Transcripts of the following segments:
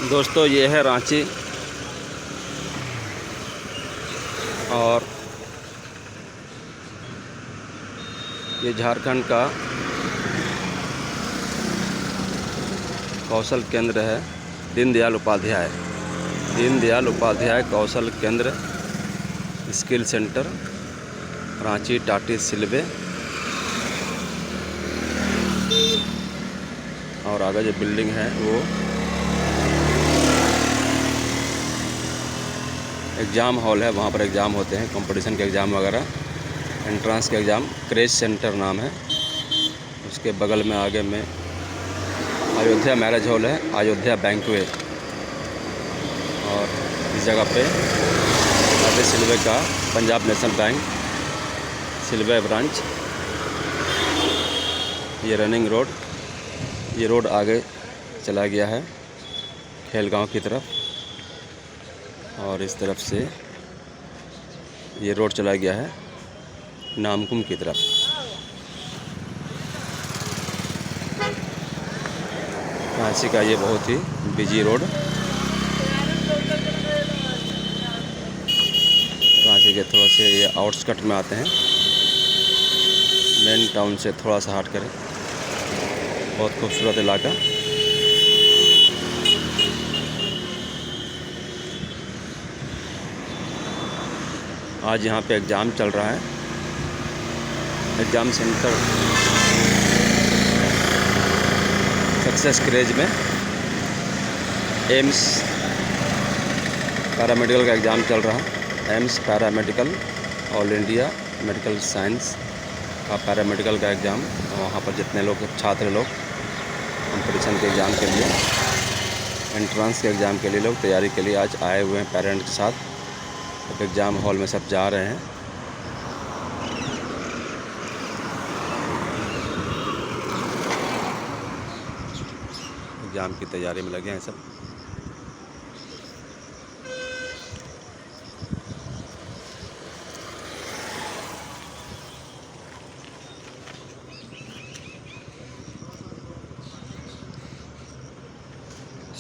दोस्तों ये है रांची और ये झारखंड का कौशल केंद्र है। दीनदयाल उपाध्याय कौशल केंद्र स्किल सेंटर रांची टाटी सिलवे। और आगे जो बिल्डिंग है वो एग्ज़ाम हॉल है, वहाँ पर एग्ज़ाम होते हैं, कंपटीशन के एग्ज़ाम वगैरह, एंट्रेंस के एग्ज़ाम। क्रेज सेंटर नाम है। उसके बगल में आगे में अयोध्या मैरिज हॉल है, अयोध्या बैंक्वे। और इस जगह पे टाटी सिलवे का Punjab national bank Silwai branch. ये रनिंग रोड, ये रोड आगे चला गया है खेलगांव की तरफ, और इस तरफ से ये रोड चला गया है नामकुम की तरफ। रांची का ये बहुत ही बिजी रोड। रांची के थोड़ा से ये आउटस्कट में आते हैं, मेन टाउन से थोड़ा सा हट कर। बहुत खूबसूरत इलाका। आज यहाँ पे एग्ज़ाम चल रहा है। एग्ज़ाम सेंटर सक्सेस क्रेज में एम्स पैरामेडिकल का एग्ज़ाम चल रहा है। AIIMS paramedical all India medical science का पैरामेडिकल का एग्ज़ाम। वहाँ पर जितने लोग छात्र लोग कंपटीशन के एग्ज़ाम के लिए, एंट्रेंस के एग्ज़ाम के लिए लोग तैयारी के लिए आज आए हुए हैं पेरेंट्स के साथ। अब एग्ज़ाम हॉल में सब जा रहे हैं। एग्ज़ाम की तैयारी में लगे हैं सब।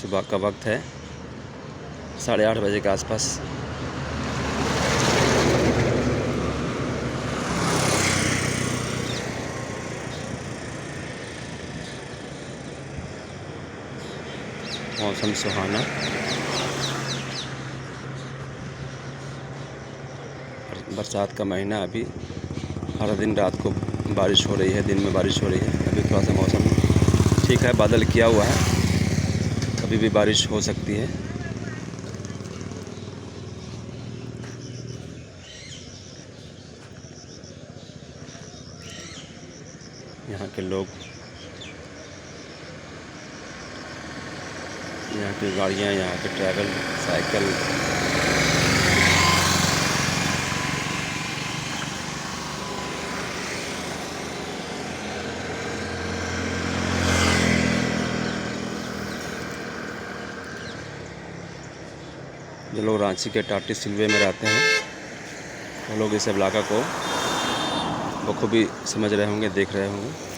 सुबह का वक्त है 8:30 बजे के आसपास। मौसम सुहाना। बरसात का महीना। अभी हर दिन रात को बारिश हो रही है, दिन में बारिश हो रही है। अभी थोड़ा सा मौसम ठीक है, बादल किया हुआ है, कभी भी बारिश हो सकती है। यहाँ के लोग, यहाँ की गाड़ियाँ, यहाँ के ट्रैवल साइकिल, जो लोग रांची के टाटी सिलवे में रहते हैं वो लोग इस इलाका को बखूबी समझ रहे होंगे, देख रहे होंगे।